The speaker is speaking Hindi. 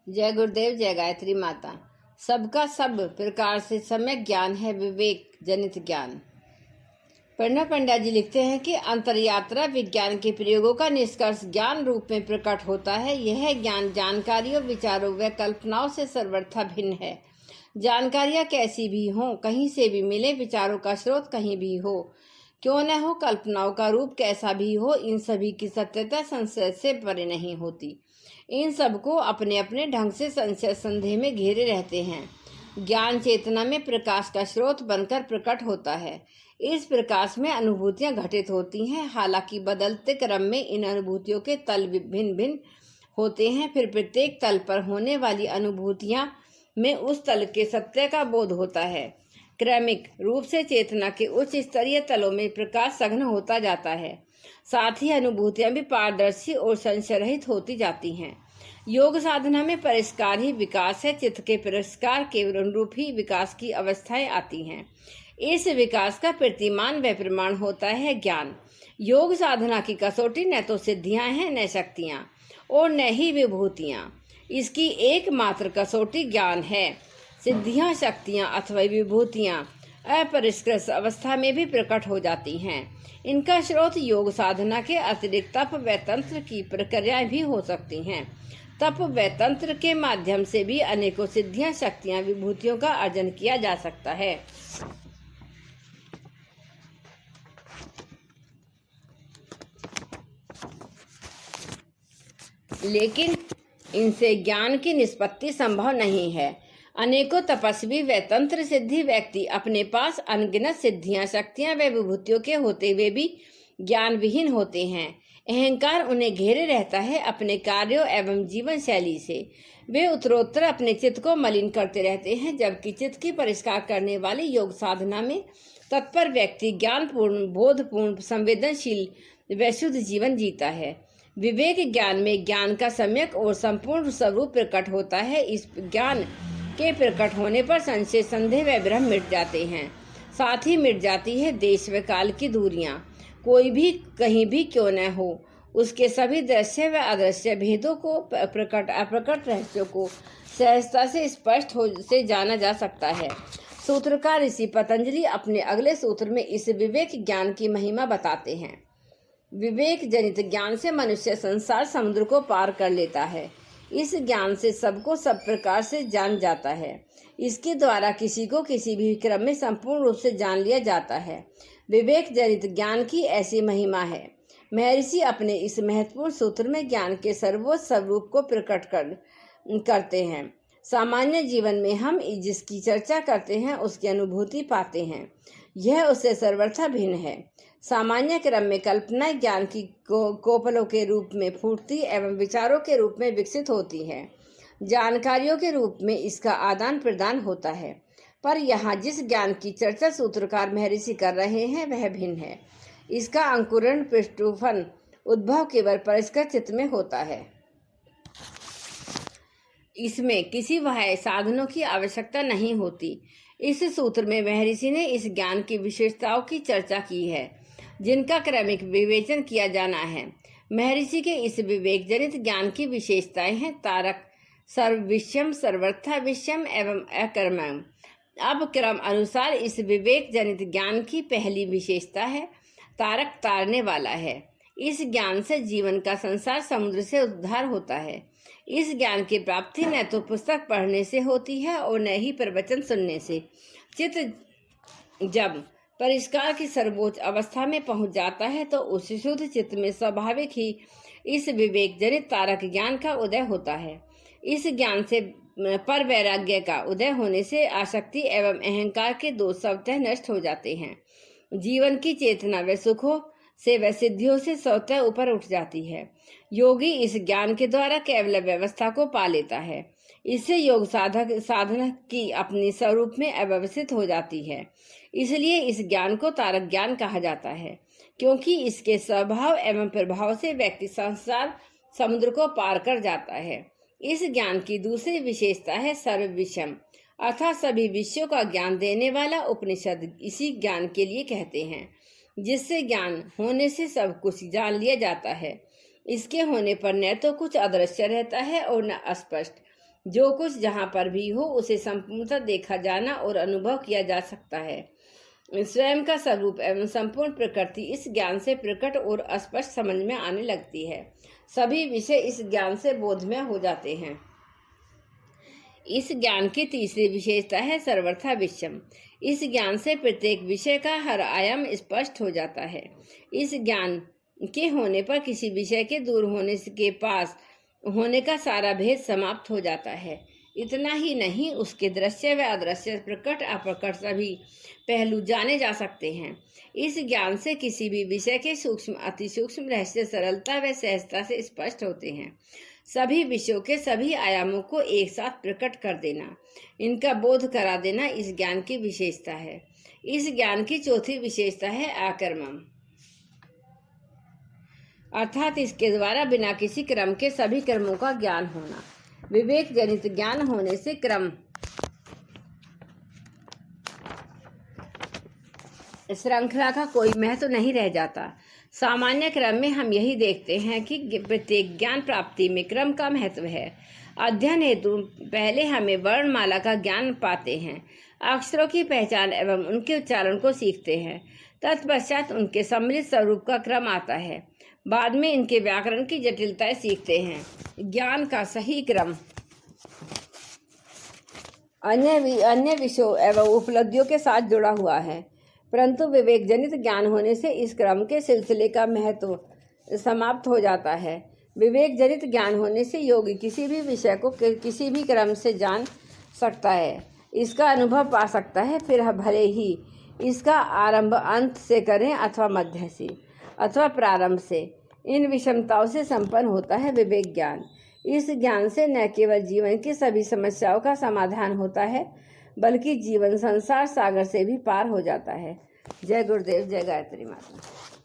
जय गुरुदेव, जय गायत्री माता। सबका सब प्रकार से सम्यक ज्ञान है विवेक जनित ज्ञान। प्रणव पंड्या जी लिखते हैं कि अंतरयात्रा विज्ञान के प्रयोगों का निष्कर्ष ज्ञान रूप में प्रकट होता है। यह ज्ञान जानकारियों, विचारों व कल्पनाओं से सर्वथा भिन्न है। जानकारियां कैसी भी हों, कहीं से भी मिले, विचारों का स्रोत कहीं भी हो, क्यों न हो, कल्पनाओं का रूप कैसा भी हो, इन सभी की सत्यता संशय से परे नहीं होती। इन सबको अपने अपने ढंग से संशय संदेह में घेरे रहते हैं। ज्ञान चेतना में प्रकाश का स्रोत बनकर प्रकट होता है। इस प्रकाश में अनुभूतियां घटित होती हैं। हालांकि बदलते क्रम में इन अनुभूतियों के तल भिन्न भिन्न होते हैं। फिर प्रत्येक तल पर होने वाली अनुभूतियां में उस तल के सत्य का बोध होता है। क्रमिक रूप से चेतना के उच्च स्तरीय तलों में प्रकाश सघन होता जाता है। साथ ही अनुभूतियां भी पारदर्शी और संशय रहित होती जाती हैं। योग साधना में परिष्कार ही विकास है। चित्त के परिष्कार के अनुरूप ही विकास की अवस्थाएं आती हैं। इस विकास का प्रतिमान व प्रमाण होता है ज्ञान। योग साधना की कसौटी न तो सिद्धियां हैं, न शक्तियां और न ही विभूतियां। इसकी एकमात्र कसौटी ज्ञान है। सिद्धियां, शक्तियां अथवा विभूतियां अपरिष्कृत अवस्था में भी प्रकट हो जाती हैं। इनका स्रोत योग साधना के अतिरिक्त तप व तंत्र की प्रक्रियाएं भी हो सकती हैं। तप व तंत्र के माध्यम से भी अनेकों सिद्धियां, शक्तियां, विभूतियों का अर्जन किया जा सकता है। लेकिन इनसे ज्ञान की निष्पत्ति संभव नहीं है। अनेकों तपस्वी व तंत्र सिद्धि व्यक्ति अपने पास अनगिनत सिद्धियां, शक्तियां व विभूतियों के होते हुए भी ज्ञान विहीन होते हैं। अहंकार उन्हें घेरे रहता है अपने कार्यों एवं जीवन शैली से। वे उत्तरोत्तर अपने चित्त को मलिन करते रहते हैं, जबकि चित्त की परिष्कार करने वाली योग साधना में तत्पर व्यक्ति ज्ञानपूर्ण, बोधपूर्ण, संवेदनशील व शुद्ध जीवन जीता है। विवेक ज्ञान में ज्ञान का सम्यक और संपूर्ण स्वरूप प्रकट होता है। इस ज्ञान के प्रकट होने पर संशय, संदेह व भ्रम मिट जाते हैं। साथ ही मिट जाती है देश व काल की दूरियां। कोई भी कहीं भी क्यों न हो, उसके सभी दृश्य व अदृश्य भेदों को, प्रकट अप्रकट रहस्यों को सहजता से स्पष्ट हो से जाना जा सकता है। सूत्रकार ऋषि पतंजलि अपने अगले सूत्र में इस विवेक ज्ञान की महिमा बताते हैं। विवेक जनित ज्ञान से मनुष्य संसार समुद्र को पार कर लेता है। इस ज्ञान से सबको सब प्रकार से जान जाता है। इसके द्वारा किसी को किसी भी क्रम में संपूर्ण रूप से जान लिया जाता है। विवेक जनित ज्ञान की ऐसी महिमा है। महर्षि अपने इस महत्वपूर्ण सूत्र में ज्ञान के सर्वोच्च स्वरूप को प्रकट करते हैं। सामान्य जीवन में हम जिसकी चर्चा करते हैं उसकी अनुभूति पाते हैं। यह उससे सर्वथा भिन्न है। सामान्य क्रम में कल्पना ज्ञान की कोपलों के रूप में फूटती एवं विचारों के रूप में विकसित होती है। जानकारियों के रूप में इसका आदान प्रदान होता है। पर यहाँ जिस ज्ञान की चर्चा सूत्रकार महर्षि कर रहे हैं वह भिन्न है। इसका अंकुरण, पृष्ठोपन, उद्भव केवल परिष्कृत चित्त में होता है। इसमें किसी बाह्य साधनों की आवश्यकता नहीं होती। इस सूत्र में महर्षि ने इस ज्ञान की विशेषताओं की चर्चा की है, जिनका क्रमिक विवेचन किया जाना है। महर्षि के इस विवेक जनित ज्ञान की विशेषताएं हैं तारक, सर्वविषयम, सर्वथा विषयम एवं अकर्मम। अब क्रम अनुसार इस विवेक जनित ज्ञान की पहली विशेषता है तारक, तारने वाला है। इस ज्ञान से जीवन का संसार समुद्र से उद्धार होता है। इस ज्ञान की प्राप्ति न तो पुस्तक पढ़ने से होती है और न ही प्रवचन सुनने से। चित्त जब परिष्कार की सर्वोच्च अवस्था में पहुंच जाता है तो उस शुद्ध चित्त में स्वाभाविक ही इस विवेक जनित तारक ज्ञान का उदय होता है। इस ज्ञान से पर वैराग्य का उदय होने से आसक्ति एवं अहंकार के दोष स्वतः नष्ट हो जाते हैं। जीवन की चेतना व सुखों से व सिद्धियों से स्वतः ऊपर उठ जाती है। योगी इस ज्ञान के द्वारा केवल व्यवस्था को पा लेता है। इससे योग साधना की अपनी स्वरूप में अव्यवस्थित हो जाती है। इसलिए इस ज्ञान को तारक ज्ञान कहा जाता है, क्योंकि इसके स्वभाव एवं प्रभाव से व्यक्ति संसार समुद्र को पार कर जाता है। इस ज्ञान की दूसरी विशेषता है सर्वविषयम, अर्थात सभी विषयों का ज्ञान देने वाला। उपनिषद इसी ज्ञान के लिए कहते हैं, जिससे ज्ञान होने से सब कुछ जान लिया जाता है। इसके होने पर न तो कुछ अदृश्य रहता है और न अस्पष्ट। जो कुछ जहाँ पर भी हो उसे संपूर्णतः देखा जाना और अनुभव किया जा सकता है। स्वयं का स्वरूप एवं संपूर्ण प्रकृति इस ज्ञान से प्रकट और स्पष्ट समझ में आने लगती है। सभी विषय इस ज्ञान से बोधमय हो जाते हैं। इस ज्ञान की तीसरी विशेषता है सर्वथा विषम। इस ज्ञान से प्रत्येक विषय का हर आयाम स्पष्ट हो जाता है। इस ज्ञान के होने पर किसी विषय के दूर होने के पास होने का सारा भेद समाप्त हो जाता है। इतना ही नहीं, उसके दृश्य व अदृश्य, प्रकट अप्रकट सभी पहलू जाने जा सकते हैं। इस ज्ञान से किसी भी विषय के सूक्ष्म अति सूक्ष्म रहस्य सरलता व सहजता से स्पष्ट होते हैं। सभी विषयों के सभी आयामों को एक साथ प्रकट कर देना, इनका बोध करा देना इस ज्ञान की विशेषता है। इस ज्ञान की चौथी विशेषता है आकर्मम, अर्थात इसके द्वारा बिना किसी क्रम के सभी कर्मों का ज्ञान होना। विवेक जनित ज्ञान होने से क्रम श्रृंखला का कोई महत्व नहीं रह जाता। सामान्य क्रम में हम यही देखते हैं कि प्रत्येक ज्ञान प्राप्ति में क्रम का महत्व है। अध्ययन हेतु पहले हमें वर्णमाला का ज्ञान पाते हैं, अक्षरों की पहचान एवं उनके उच्चारण को सीखते हैं। तत्पश्चात उनके सम्मिलित स्वरूप का क्रम आता है। बाद में इनके व्याकरण की जटिलताएं सीखते हैं। ज्ञान का सही क्रम अन्य विषयों एवं उपलब्धियों के साथ जुड़ा हुआ है, परंतु विवेक जनित ज्ञान होने से इस क्रम के सिलसिले का महत्व समाप्त हो जाता है। विवेक जनित ज्ञान होने से योगी किसी भी विषय को किसी भी क्रम से जान सकता है, इसका अनुभव पा सकता है। फिर भले ही इसका आरंभ अंत से करें अथवा मध्य से अथवा प्रारंभ से, इन विषमताओं से संपन्न होता है विवेक ज्ञान। इस ज्ञान से न केवल जीवन की सभी समस्याओं का समाधान होता है, बल्कि जीवन संसार सागर से भी पार हो जाता है। जय गुरुदेव, जय गायत्री माता।